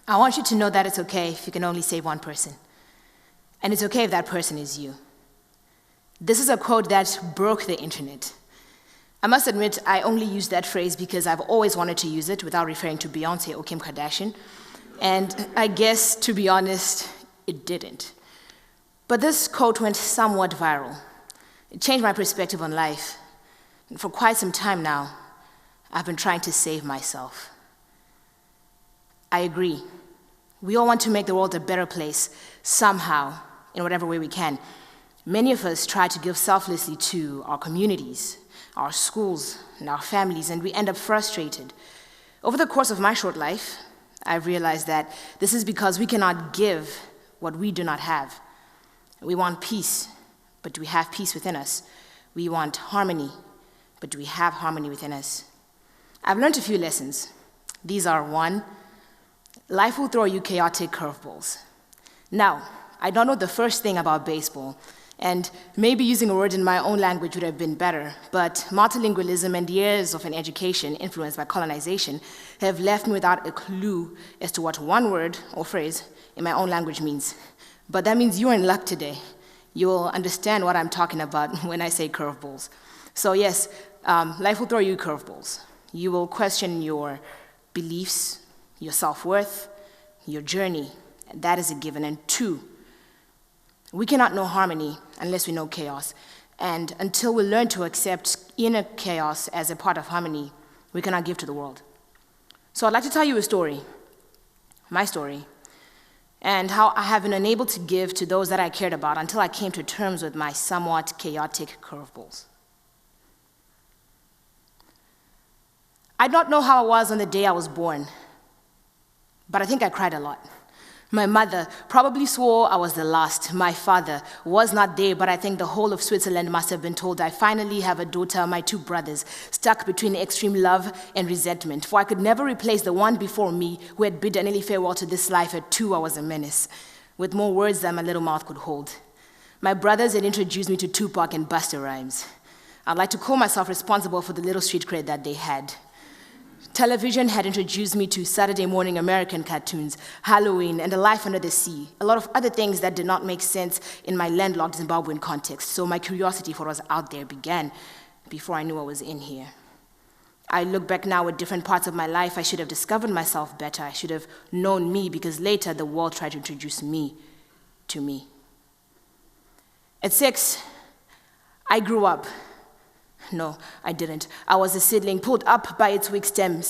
I want you to know that it's okay if you can only save one person. And it's okay if that person is you. This is a quote that broke the internet. I must admit, I only use that phrase because I've always wanted to use it without referring to Beyoncé or Kim Kardashian. And I guess, to be honest, it didn't. But this quote went somewhat viral. It changed my perspective on life. And for quite some time now, I've been trying to save myself. I agree. We all want to make the world a better place, somehow, in whatever way we can. Many of us try to give selflessly to our communities, our schools, and our families, and we end up frustrated. Over the course of my short life, I've realized that this is because we cannot give what we do not have. We want peace, but do we have peace within us? We want harmony, but do we have harmony within us? I've learned a few lessons. These are: 1, life will throw you chaotic curveballs. Now, I don't know the first thing about baseball, and maybe using a word in my own language would have been better, but multilingualism and years of an education influenced by colonization have left me without a clue as to what one word or phrase in my own language means. But that means you're in luck today. You'll understand what I'm talking about when I say curveballs. So yes, life will throw you curveballs. You will question your beliefs, your self-worth, your journey. That is a given. And 2, we cannot know harmony unless we know chaos. And until we learn to accept inner chaos as a part of harmony, we cannot give to the world. So I'd like to tell you a story, my story, and how I have been unable to give to those that I cared about until I came to terms with my somewhat chaotic curveballs. I don't know how I was on the day I was born, but I think I cried a lot. My mother probably swore I was the last. My father was not there, but I think the whole of Switzerland must have been told I finally have a daughter, my 2 brothers, stuck between extreme love and resentment, for I could never replace the one before me who had bid an early farewell to this life at 2. I was a menace, with more words than my little mouth could hold. My brothers had introduced me to Tupac and Busta Rhymes. I'd like to call myself responsible for the little street cred that they had. Television had introduced me to Saturday morning American cartoons, Halloween, and A Life Under the Sea, a lot of other things that did not make sense in my landlocked Zimbabwean context, so my curiosity for what was out there began before I knew what was in here. I look back now at different parts of my life. I should have discovered myself better. I should have known me, because later the world tried to introduce me to me. At 6, I grew up. No, I didn't. I was a seedling pulled up by its weak stem,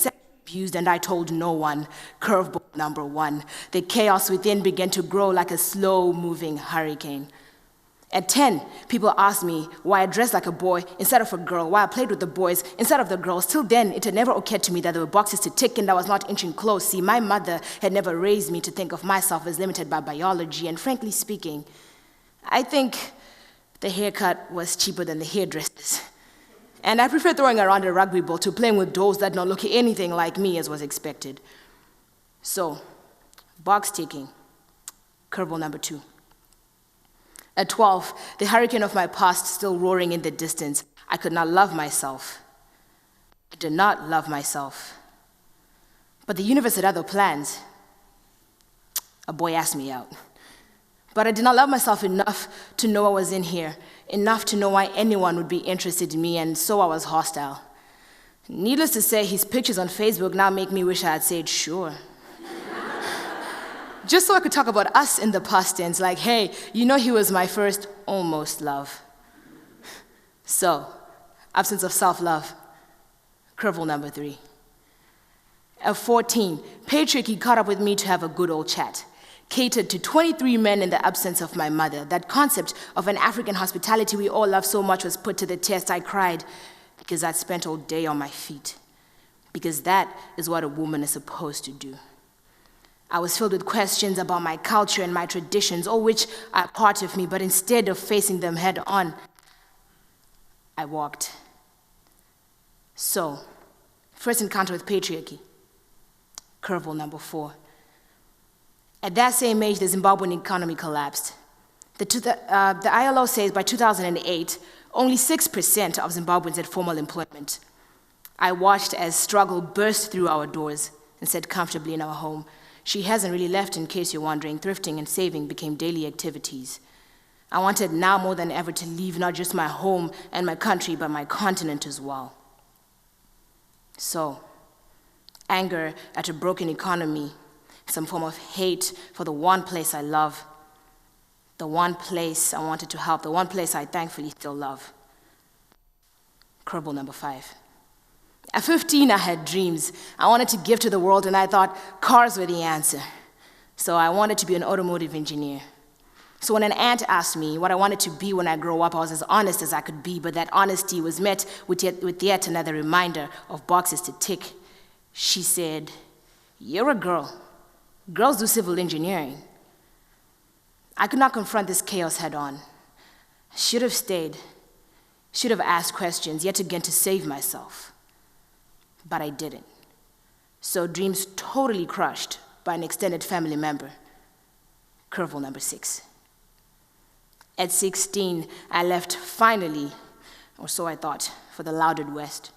abused, and I told no one. Curveball number 1. The chaos within began to grow like a slow-moving hurricane. At 10, people asked me why I dressed like a boy instead of a girl, why I played with the boys instead of the girls. Till then, it had never occurred to me that there were boxes to tick and I was not inching close. See, my mother had never raised me to think of myself as limited by biology, and frankly speaking, I think the haircut was cheaper than the hairdressers. And I prefer throwing around a rugby ball to playing with dolls that don't look anything like me as was expected. So, box ticking, curveball number 2. At 12, the hurricane of my past still roaring in the distance, I could not love myself. I did not love myself. But the universe had other plans. A boy asked me out. But I did not love myself enough to know I was in here, enough to know why anyone would be interested in me, and so I was hostile. Needless to say, his pictures on Facebook now make me wish I had said sure. Just so I could talk about us in the past tense, like, hey, you know he was my first almost love. So, absence of self-love, curveball number 3. At 14, patriarchy caught up with me to have a good old chat. Catered to 23 men in the absence of my mother. That concept of an African hospitality we all love so much was put to the test. I cried because I'd spent all day on my feet. Because that is what a woman is supposed to do. I was filled with questions about my culture and my traditions, all which are part of me, but instead of facing them head on, I walked. So, first encounter with patriarchy, curveball number 4. At that same age, the Zimbabwean economy collapsed. The ILO says by 2008, only 6% of Zimbabweans had formal employment. I watched as struggle burst through our doors and sat comfortably in our home, She hasn't really left, in case you're wondering. Thrifting and saving became daily activities. I wanted now more than ever to leave not just my home and my country, but my continent as well. So, anger at a broken economy, some form of hate for the one place I love, the one place I wanted to help, the one place I thankfully still love. Curveball number 5. At 15, I had dreams. I wanted to give to the world, and I thought cars were the answer. So I wanted to be an automotive engineer. So when an aunt asked me what I wanted to be when I grow up, I was as honest as I could be, but that honesty was met with yet another reminder of boxes to tick. She said, "You're a girl. Girls do civil engineering." I could not confront this chaos head on. I should have stayed, should have asked questions, yet again to save myself. But I didn't. So dreams totally crushed by an extended family member. Curveball number 6. At 16, I left finally, or so I thought, for the lauded West.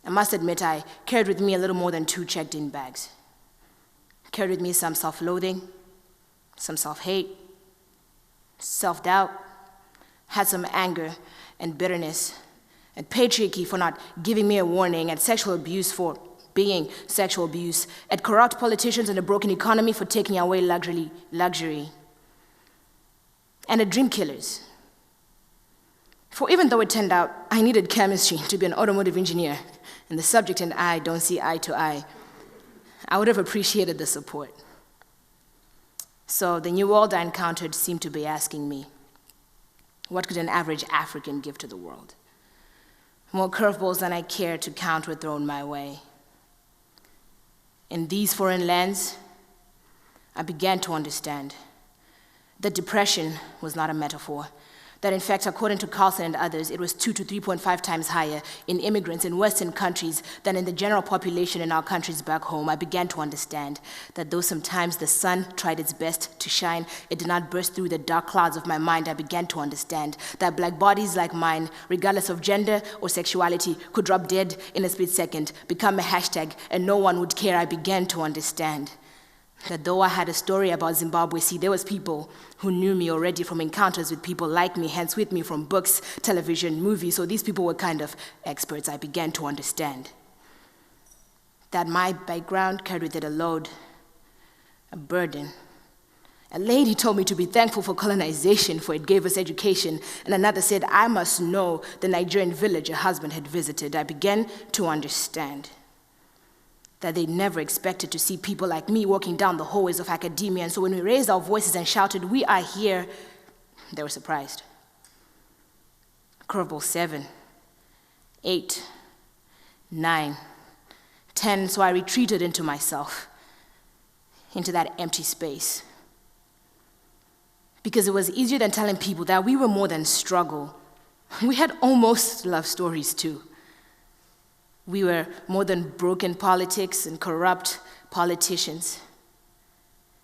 I must admit I carried with me a little more than 2 checked-in bags. Carried with me some self-loathing, some self-hate, self-doubt, had some anger and bitterness, and patriarchy for not giving me a warning, and sexual abuse for being sexual abuse, at corrupt politicians and a broken economy for taking away luxury, and at dream killers. For even though it turned out I needed chemistry to be an automotive engineer, and the subject and I don't see eye to eye, I would have appreciated the support. So the new world I encountered seemed to be asking me, what could an average African give to the world? More curveballs than I cared to count were thrown my way. In these foreign lands, I began to understand that depression was not a metaphor, that in fact, according to Carlson and others, it was 2 to 3.5 times higher in immigrants in Western countries than in the general population in our countries back home. I began to understand that though sometimes the sun tried its best to shine, it did not burst through the dark clouds of my mind. I began to understand that black bodies like mine, regardless of gender or sexuality, could drop dead in a split second, become a hashtag, and no one would care. I began to understand that though I had a story about Zimbabwe, see, there was people who knew me already from encounters with people like me, hence with me from books, television, movies, so these people were kind of experts. I began to understand that my background carried with it a load, a burden. A lady told me to be thankful for colonization, for it gave us education, and another said I must know the Nigerian village her husband had visited. I began to understand that they never expected to see people like me walking down the hallways of academia, and so when we raised our voices and shouted, "We are here," they were surprised. Curveball 7, 8, 9, 10, so I retreated into myself, into that empty space. Because it was easier than telling people that we were more than struggle. We had almost love stories too. We were more than broken politics and corrupt politicians.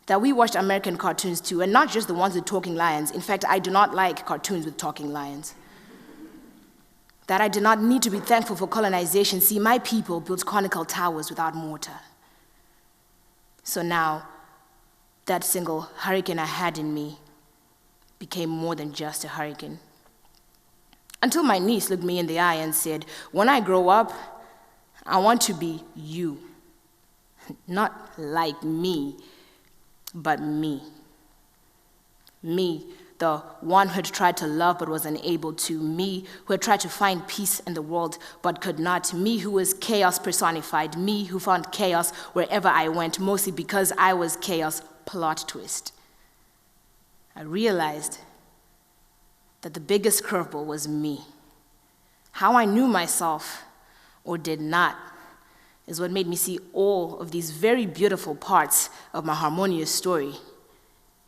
That we watched American cartoons too, and not just the ones with talking lions. In fact, I do not like cartoons with talking lions. That I did not need to be thankful for colonization. See, my people built conical towers without mortar. So now, that single hurricane I had in me became more than just a hurricane. Until my niece looked me in the eye and said, "When I grow up, I want to be you. Not like me, but me. Me, the one who had tried to love but was unable to. Me, who had tried to find peace in the world but could not. Me, who was chaos personified. Me, who found chaos wherever I went, mostly because I was chaos." Plot twist. I realized that the biggest curveball was me. How I knew myself or did not is what made me see all of these very beautiful parts of my harmonious story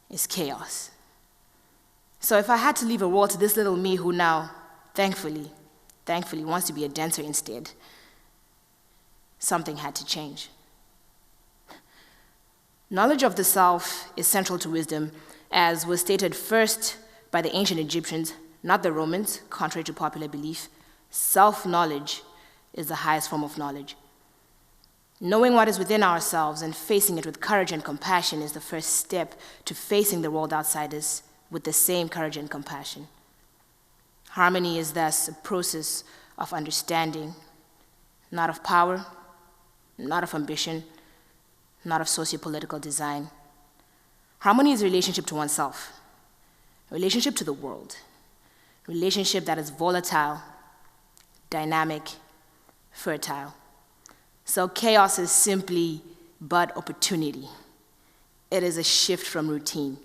is chaos. So if I had to leave a world to this little me who now, thankfully wants to be a dancer instead, something had to change. Knowledge of the self is central to wisdom, as was stated first by the ancient Egyptians, not the Romans, contrary to popular belief. Self-knowledge is the highest form of knowledge. Knowing what is within ourselves and facing it with courage and compassion is the first step to facing the world outside us with the same courage and compassion. Harmony is thus a process of understanding, not of power, not of ambition, not of socio-political design. Harmony is a relationship to oneself, a relationship to the world, a relationship that is volatile, dynamic, fertile. So chaos is simply but opportunity. It is a shift from routine.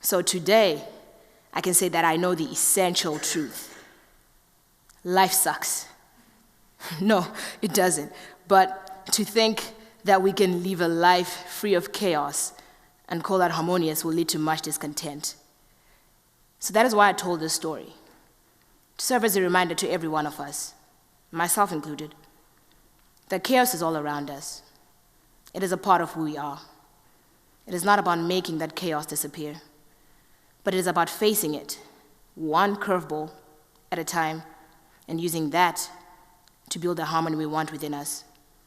So today, I can say that I know the essential truth. Life sucks. No, it doesn't. But to think that we can live a life free of chaos and call that harmonious will lead to much discontent. So that is why I told this story, to serve as a reminder to every one of us, myself included, that chaos is all around us. It is a part of who we are. It is not about making that chaos disappear, but it is about facing it, one curveball at a time, and using that to build the harmony we want within us.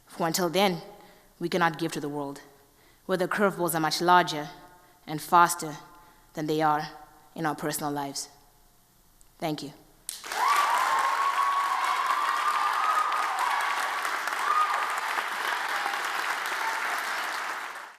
For until then, we cannot give to the world, where the curveballs are much larger and faster than they are in our personal lives. Thank you.